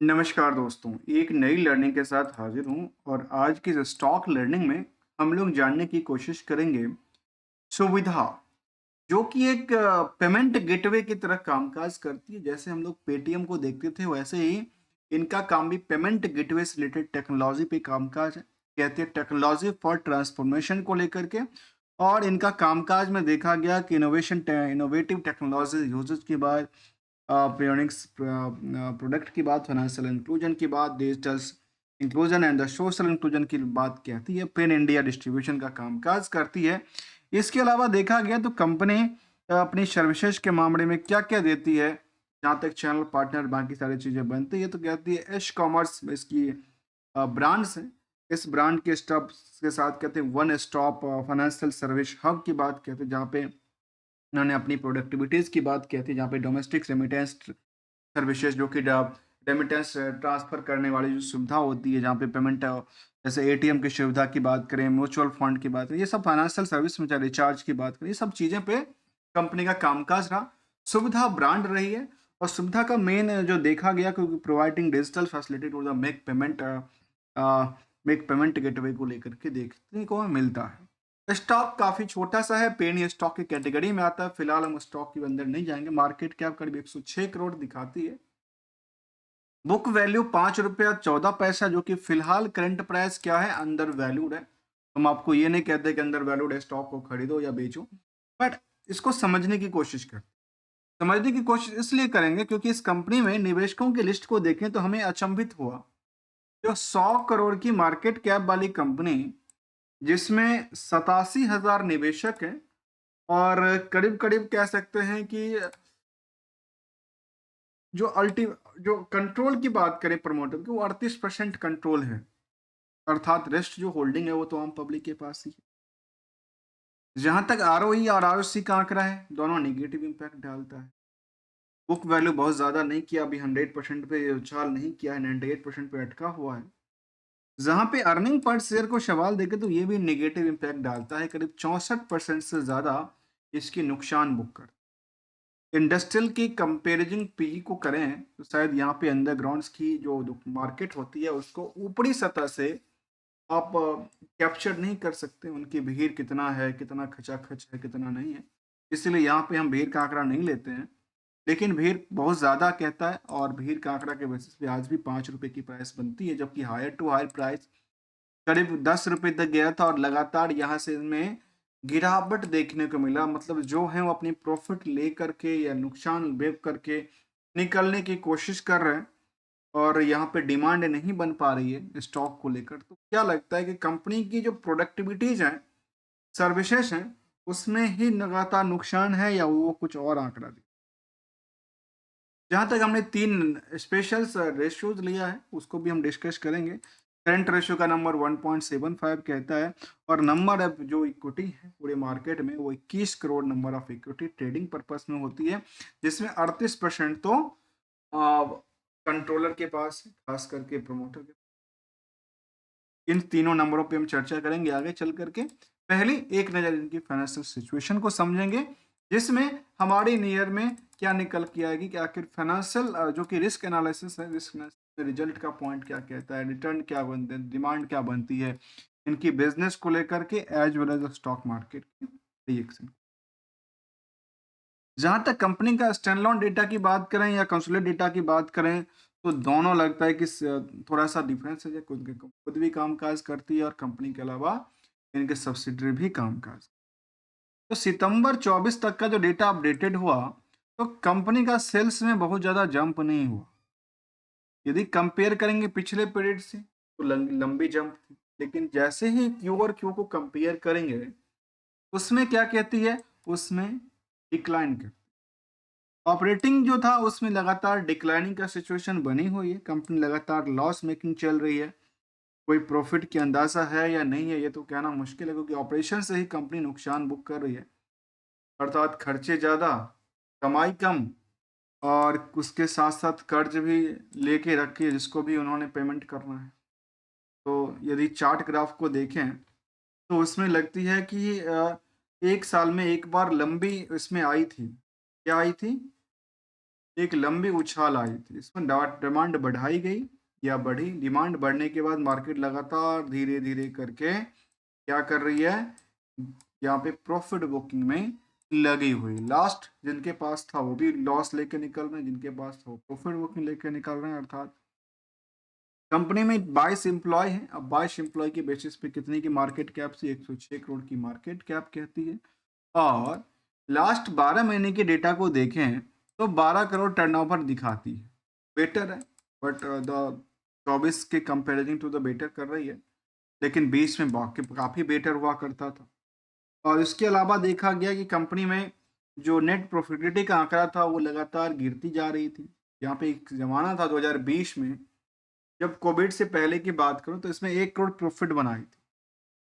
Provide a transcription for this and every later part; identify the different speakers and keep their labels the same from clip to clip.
Speaker 1: नमस्कार दोस्तों, एक नई लर्निंग के साथ हाजिर हूँ और आज की इस स्टॉक लर्निंग में हम लोग जानने की कोशिश करेंगे सुविधा, जो कि एक पेमेंट गेटवे की तरह कामकाज करती है। जैसे हम लोग पेटीएम को देखते थे, वैसे ही इनका काम भी पेमेंट गेटवे से रिलेटेड टेक्नोलॉजी पे कामकाज है। कहते हैं टेक्नोलॉजी फॉर ट्रांसफॉर्मेशन को लेकर के। और इनका कामकाज में देखा गया कि इनोवेटिव टेक्नोलॉजी यूजेज के बाद पेयोनिक्स प्रोडक्ट की बात, फाइनेंशियल इंक्लूजन की बात, digital inclusion and the social inclusion की बात कहती है, पेन इंडिया डिस्ट्रीब्यूशन का कामकाज करती है। इसके अलावा देखा गया तो कंपनी अपनी सर्विसेज के मामले में क्या-क्या देती है, जहाँ तक चैनल पार्टनर बाकी सारी चीज़ें बनती है, तो कहती है एश कॉमर्स इसकी ब्रांड्स हैं। इस ब्रांड के स्टॉप के साथ कहते हैं one stop financial service hub की बात कहते हैं, जहाँ पे उन्होंने अपनी प्रोडक्टिविटीज़ की बात की थी, जहाँ पे डोमेस्टिक रेमिटेंस सर्विसेज जो कि रेमिटेंस ट्रांसफ़र करने वाली जो सुविधा होती है, जहाँ पे पेमेंट जैसे एटीएम की सुविधा की बात करें, म्यूचुअल फंड की बात करें, ये सब फाइनेंशियल सर्विस में, चाहे रिचार्ज की बात करें, ये सब चीज़ें पे कंपनी का कामकाज रहा। सुविधा ब्रांड रही है और सुविधा का मेन जो देखा गया, क्योंकि providing digital facility to the make payment gateway को लेकर के देखने को मिलता है। स्टॉक काफ़ी छोटा-सा है, पेनी स्टॉक की कैटेगरी में आता है। फिलहाल हम स्टॉक के अंदर नहीं जाएँगे। मार्केट कैप करीब 106 करोड़ दिखाती है। बुक वैल्यू ₹5.14, जो कि फिलहाल करंट प्राइस क्या है, अंडर वैल्यूड है। हम आपको ये नहीं कहते कि अंडर वैल्यूड है, स्टॉक को खरीदो या बेचो, बट इसको समझने की कोशिश करें। समझने की कोशिश इसलिए करेंगे क्योंकि इस कंपनी में निवेशकों की लिस्ट को देखें तो हमें अचंभित हुआ। जो 100 करोड़ की मार्केट कैप वाली कंपनी, जिसमें 87,000 निवेशक हैं और करीब-करीब कह सकते हैं कि जो अल्टी जो कंट्रोल की बात करें प्रमोटर की, वो 38% कंट्रोल है। अर्थात रेस्ट जो होल्डिंग है वो तो आम पब्लिक के पास ही है। जहाँ तक आरओई और आरओसी का आंकड़ा है, दोनों नेगेटिव इम्पैक्ट डालता है। बुक वैल्यू बहुत ज़्यादा नहीं किया, अभी 100% पे उछाल नहीं किया है, 98% पे अटका हुआ है। जहाँ पे अर्निंग पर शेयर को सवाल देखें तो ये भी नेगेटिव इम्पैक्ट डालता है, करीब 64% से ज़्यादा इसकी नुकसान बुक कर। इंडस्ट्रियल की कंपैरिजन पीई को करें तो शायद यहाँ पे अंडरग्राउंड्स की जो मार्केट होती है उसको ऊपरी सतह से आप कैप्चर नहीं कर सकते, उनकी भीड़ कितना है, कितना खचाखच है, कितना नहीं है। इसीलिए यहाँ पे हम भीड़ का आंकड़ा नहीं लेते हैं। लेकिन भीड़ बहुत ज़्यादा कहता है और भीड़ का आंकड़ा के बेसिस पे आज भी ₹5 की प्राइस बनती है, जबकि हायर टू हायर प्राइस करीब ₹10 तक गया था और लगातार यहाँ से इसमें गिरावट देखने को मिला। मतलब जो है वो अपनी प्रॉफ़िट लेकर के या नुकसान बेच करके निकलने की कोशिश कर रहे हैं और यहाँ पे डिमांड नहीं बन पा रही है स्टॉक को लेकर। तो क्या लगता है कि कंपनी की जो प्रोडक्टिविटीज़ हैं, सर्विसेज़ हैं, उसमें ही लगातार नुकसान है या वो कुछ और आंकड़ा दे? जहाँ तक हमने 3 स्पेशल्स रेशियोज़ लिया है, उसको भी हम डिस्कस करेंगे। करंट रेशियो का नंबर 1.75 कहता है और नंबर ऑफ जो इक्विटी है पूरे मार्केट में, वो 21 crore number of equity trading purpose में होती है, जिसमें 38% तो कंट्रोलर के पास है, खास करके प्रमोटर के। इन तीनों नंबरों पे हम चर्चा करेंगे आगे चल करके। पहली एक नज़र इनकी फाइनेंशियल सिचुएशन को समझेंगे, जिसमें हमारी नियर में क्या निकल के आएगी कि आखिर फाइनेंशियल जो कि रिस्क एनालिसिस है, रिस्क एनालिसिस रिजल्ट का पॉइंट क्या कहता है, रिटर्न क्या बनते हैं, डिमांड क्या बनती है, इनकी बिज़नेस को लेकर के as well as stock market की रिएक्शन। जहाँ तक कंपनी का स्टैंडअलोन डेटा की बात करें या कंसोलिडेटेड डेटा की बात करें, तो दोनों लगता है कि थोड़ा-सा डिफरेंस है, खुद भी काम-काज करती है और कंपनी के अलावा इनके सब्सिडियरी भी काम-काज। तो सितंबर 24 तक का जो डेटा अपडेटेड हुआ, तो कंपनी का सेल्स में बहुत ज़्यादा जंप नहीं हुआ। यदि कंपेयर करेंगे पिछले पीरियड से, तो लंबी जंप थी। लेकिन जैसे ही क्यू और क्यू को कंपेयर करेंगे, उसमें क्या कहती है, उसमें डिक्लाइन करती है। ऑपरेटिंग जो था उसमें लगातार डिक्लाइनिंग का सिचुएशन बनी हुई है, कंपनी लगातार लॉस मेकिंग चल रही है। कोई प्रॉफिट की अंदाज़ा है या नहीं है, ये तो कहना मुश्किल है, क्योंकि ऑपरेशन से ही कंपनी नुकसान बुक कर रही है। अर्थात खर्चे ज़्यादा, कमाई कम और उसके साथ-साथ कर्ज भी लेके रखी है, जिसको भी उन्होंने पेमेंट करना है। तो यदि चार्ट ग्राफ को देखें, तो उसमें लगती है कि 1 साल में 1 बार लंबी इसमें आई थी। क्या आई थी? एक लंबी उछाल आई थी। इसमें डिमांड बढ़ाई गई या बढ़ी। डिमांड बढ़ने के बाद मार्केट लगातार धीरे-धीरे करके क्या कर रही है, यहाँ पे प्रॉफिट बुकिंग में लगी हुई। लास्ट जिनके पास था वो भी लॉस लेके निकल रहे हैं, जिनके पास था वो प्रॉफिट बुकिंग लेके निकल रहे हैं। अर्थात कंपनी में 22 एम्प्लॉय हैं। अब 22 एम्प्लॉय के बेसिस पे कितने की मार्केट कैप थी? 106 करोड़ की मार्केट कैप कहती है। और लास्ट 12 महीने के डेटा को देखें तो 12 करोड़ टर्नओवर दिखाती है। बेटर है, बट द 24 के कंपैरिजन टू द बेटर कर रही है, लेकिन 20 में बाकी काफ़ी बेटर हुआ करता था। और इसके अलावा देखा गया कि कंपनी में जो नेट प्रॉफिटेबिलिटी का आंकड़ा था वो लगातार गिरती जा रही थी। यहाँ पे एक ज़माना था 2020 में, जब कोविड से पहले की बात करूँ तो इसमें 1 करोड़ प्रॉफिट बनाई थी।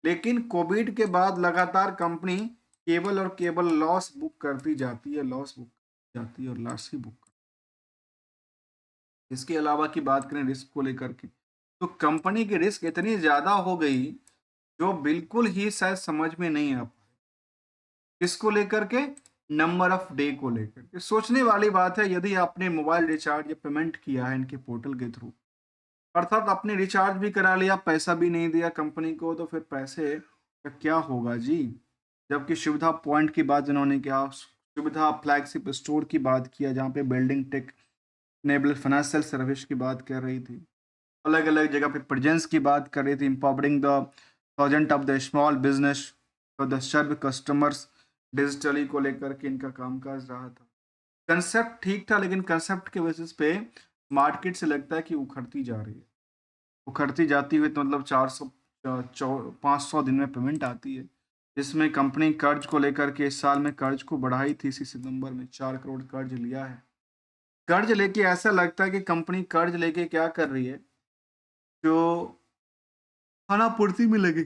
Speaker 1: लेकिन कोविड के बाद लगातार कंपनी केवल और केवल लॉस बुक करती जाती है, लॉस बुक जाती है और लॉस ही बुक। इसके अलावा की बात करें रिस्क को लेकर के, तो कंपनी की रिस्क इतनी ज़्यादा हो गई जो बिल्कुल ही शायद समझ में नहीं आ पाई। किसको लेकर के? नंबर ऑफ डे को लेकर के। सोचने वाली बात है, यदि आपने मोबाइल रिचार्ज या पेमेंट किया है इनके पोर्टल के थ्रू, अर्थात आपने रिचार्ज भी करा लिया, पैसा भी नहीं दिया कंपनी को, तो फिर पैसे का क्या होगा जी? जबकि सुविधा पॉइंट की बात जिन्होंने किया, सुविधा फ्लैगशिप स्टोर की बात किया, जहाँ पे building tech enable financial service की बात कर रही थी, अलग अलग जगह पे प्रेजेंस की बात कर रही थी, empowering the thousand of the small business for the serve customers digitally को लेकर के इनका कामकाज रहा था। कंसेप्ट ठीक था, लेकिन कंसेप्ट के बेसिस पे मार्केट से लगता है कि उखड़ती जा रही है। उखड़ती जाती हुई तो मतलब 400 500 दिन में पेमेंट आती है, जिसमें कंपनी कर्ज को लेकर के इस साल में कर्ज को बढ़ाई थी। इसी सितंबर में 4 करोड़ कर्ज लिया है। कर्ज लेके ऐसा लगता है कि कंपनी कर्ज लेके क्या कर रही है, जो खाना पूर्ति में लगी।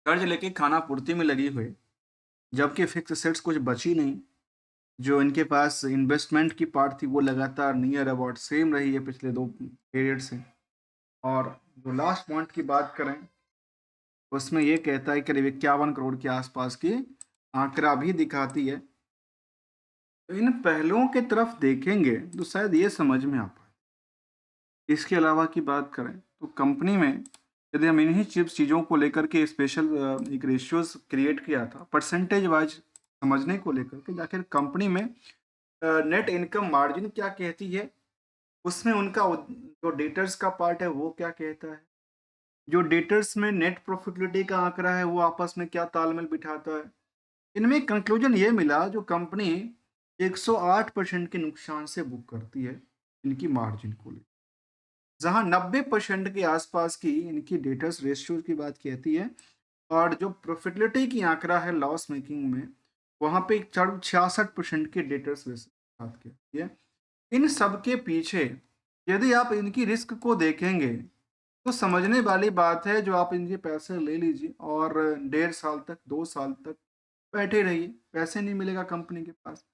Speaker 1: कर्ज लेके खाना पूर्ति में लगी हुई, जबकि फिक्स एसेट्स कुछ बची नहीं। जो इनके पास इन्वेस्टमेंट की पार्ट थी वो लगातार नियर अबाउट सेम रही है पिछले 2 पीरियड से। और जो लास्ट पॉइंट की बात करें, उसमें ये कहता है करीब 51 करोड़ के आसपास की आंकड़ा भी दिखाती है। तो इन पहलुओं की तरफ देखेंगे तो शायद ये समझ में आ पाए। इसके अलावा की बात करें तो कंपनी में यदि हम इन्हीं चीज़ों को लेकर के स्पेशल एक रेशियोज क्रिएट किया था परसेंटेज वाइज समझने को लेकर के, आखिर कंपनी में नेट इनकम मार्जिन क्या कहती है, उसमें उनका जो डेटर्स का पार्ट है वो क्या कहता है, जो डेटर्स में नेट प्रॉफिटेबिलिटी का आंकड़ा है वो आपस में क्या तालमेल बिठाता है। इनमें कंक्लूजन ये मिला जो कंपनी 108% के नुकसान से बुक करती है इनकी मार्जिन को लेकर, जहां 90% के आसपास की इनकी डेटर्स रेशियो की बात कहती है। और जो प्रॉफिटेबिलिटी की आंकड़ा है लॉस मेकिंग में, वहां पे 66% के डेटर्स बात कहती है। इन सब के पीछे यदि आप इनकी रिस्क को देखेंगे तो समझने वाली बात है, जो आप इनके पैसे ले लीजिए और 1.5 साल तक 2 साल तक बैठे रहिए, पैसे नहीं मिलेगा कंपनी के पास।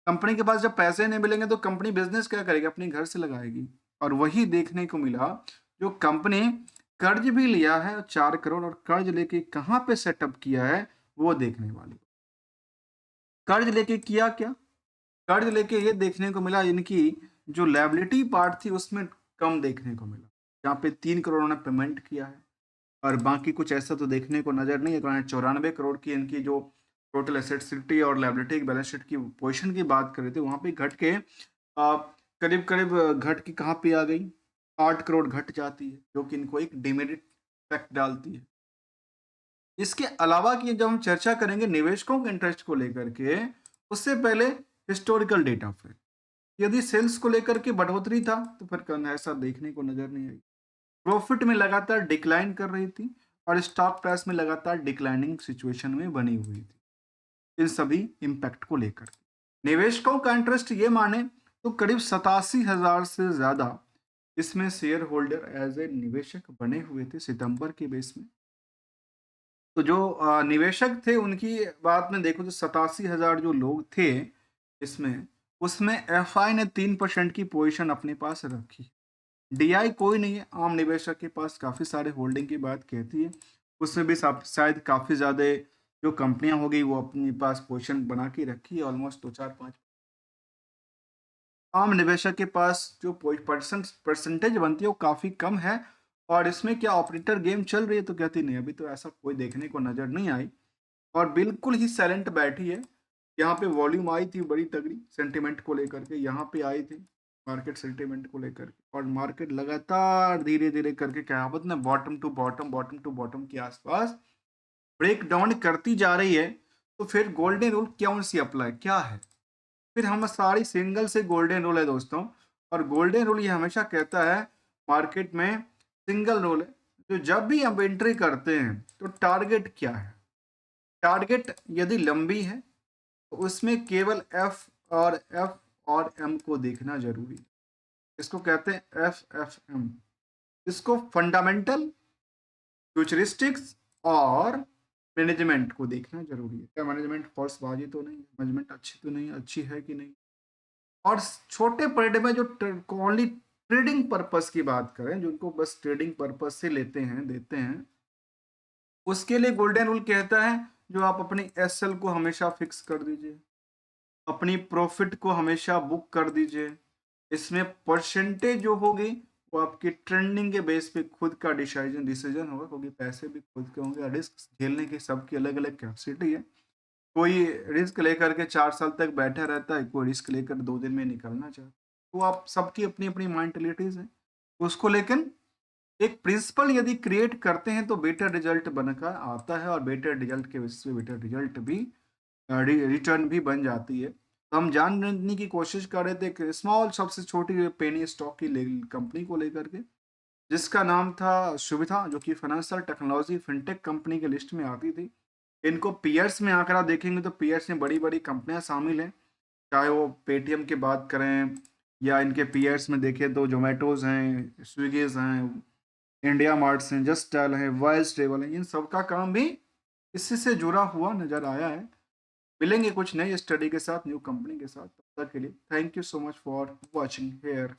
Speaker 1: कंपनी के पास जब पैसे नहीं मिलेंगे तो कंपनी बिजनेस क्या करेगी? अपने घर से लगाएगी। और वही देखने को मिला, जो कंपनी कर्ज भी लिया है 4 करोड़, और कर्ज लेके कहाँ पे सेटअप किया है वो देखने वाली। कर्ज लेके किया क्या? कर्ज लेके ये देखने को मिला इनकी जो लायबिलिटी पार्ट थी उसमें कम देखने को मिला। यहाँ पे 3 करोड़ ने पेमेंट किया है और बाकी कुछ ऐसा तो देखने को नजर नहीं है। 94 करोड़ की इनकी जो टोटल एसेट्सिटी और लायबिलिटी बैलेंस शीट की पोजीशन की बात कर रहे थे, वहां पे घट के करीब करीब घट के कहाँ पे आ गई? 8 करोड़ घट जाती है, जो कि इनको एक डिमेरिट इफेक्ट डालती है। इसके अलावा की जब हम चर्चा करेंगे निवेशकों के इंटरेस्ट को लेकर के, उससे पहले हिस्टोरिकल डेटा फिर यदि सेल्स को लेकर के बढ़ोतरी था तो फिर ऐसा देखने को नजर नहीं आई। प्रॉफिट में लगातार डिक्लाइन कर रही थी और स्टॉक प्राइस में लगातार डिक्लाइनिंग सिचुएशन में बनी हुई थी। इन सभी इम्पैक्ट को लेकर निवेशकों का इंटरेस्ट ये माने तो करीब 87,000 से ज्यादा इसमें शेयर होल्डर एज ए निवेशक बने हुए थे सितंबर के बेस में। तो जो निवेशक थे उनकी बात में देखो तो 87,000 जो लोग थे इसमें, उसमें एफआई ने 3% की पोजीशन अपने पास रखी। डीआई कोई नहीं है, आम निवेशक के पास काफ़ी सारे होल्डिंग की बात कहती है। उसमें भी शायद काफ़ी ज़्यादा जो कंपनियां हो गई वो अपने पास पोजीशन बना के रखी है ऑलमोस्ट 2-4-5। आम निवेशक के पास जो परसेंटेज बनती है वो काफ़ी कम है। और इसमें क्या ऑपरेटर गेम चल रही है तो कहती नहीं, अभी तो ऐसा कोई देखने को नज़र नहीं आई। और बिल्कुल ही साइलेंट बैठी है। यहाँ पे वॉल्यूम आई थी बड़ी तगड़ी सेंटिमेंट को लेकर के, यहाँ पे आई थी मार्केट सेंटिमेंट को लेकर के, और मार्केट लगातार धीरे धीरे करके कहावत ना बॉटम टू बॉटम के आसपास ब्रेक डाउन करती जा रही है। तो फिर गोल्डन रूल क्यों सी अप्लाई क्या है? फिर हम सारी सिंगल से गोल्डन रूल है दोस्तों। और गोल्डन रूल ये हमेशा कहता है मार्केट में, सिंगल रूल है, जो जब भी हम एंट्री करते हैं तो टारगेट क्या है? टारगेट यदि लंबी है तो उसमें केवल एफ और एम को देखना जरूरी है। इसको कहते हैं FFM। इसको फंडामेंटल, फ्यूचरिस्टिक्स और मैनेजमेंट को देखना जरूरी है। क्या मैनेजमेंट फॉल्सबाजी तो नहीं, मैनेजमेंट अच्छी तो नहीं, अच्छी है कि नहीं। और छोटे पॉइंट में जो ओनली ट्रेडिंग पर्पस की बात करें, जिनको बस ट्रेडिंग पर्पस से लेते हैं देते हैं, उसके लिए गोल्डन रूल कहता है जो आप अपनी SL को हमेशा फिक्स कर दीजिए, अपनी प्रॉफिट को हमेशा बुक कर दीजिए। इसमें परसेंटेज जो होगी वो आपकी ट्रेंडिंग के बेस पे खुद का डिसीजन होगा, क्योंकि पैसे भी खुद के होंगे। रिस्क झेलने की सबकी अलग अलग कैपेसिटी है। कोई रिस्क लेकर के 4 साल तक बैठा रहता है, कोई रिस्क लेकर 2 दिन में निकलना चाहता है। तो आप सबकी अपनी अपनी माइंटेलिटीज है, उसको लेकिन एक प्रिंसिपल यदि क्रिएट करते हैं तो बेटर रिजल्ट बनकर आता है। और बेटर रिजल्ट के बेसिस पे बेटर रिजल्ट भी रिटर्न भी बन जाती है। तो हम जानने की कोशिश कर रहे थे कि स्मॉल सबसे छोटी पेनी स्टॉक की कंपनी को लेकर के, जिसका नाम था सुविधा, जो कि फाइनेंशियल टेक्नोलॉजी फिनटेक कंपनी के लिस्ट में आती थी। इनको पीयर्स में आकर आप देखेंगे तो पीयर्स में बड़ी बड़ी कंपनियां शामिल हैं, चाहे वो पेटीएम की बात करें या इनके पीयर्स में देखें तो जोमेटोज हैं, स्विगीज हैं, इंडिया मार्ट्स हैं, जस्ट डायल है, वाइल्ड ट्रेवल है। इन सब का काम भी इसी से जुड़ा हुआ नजर आया है। मिलेंगे कुछ नई स्टडी के साथ, न्यू कंपनी के साथ। तब तक के लिए thank you so much for watching hair.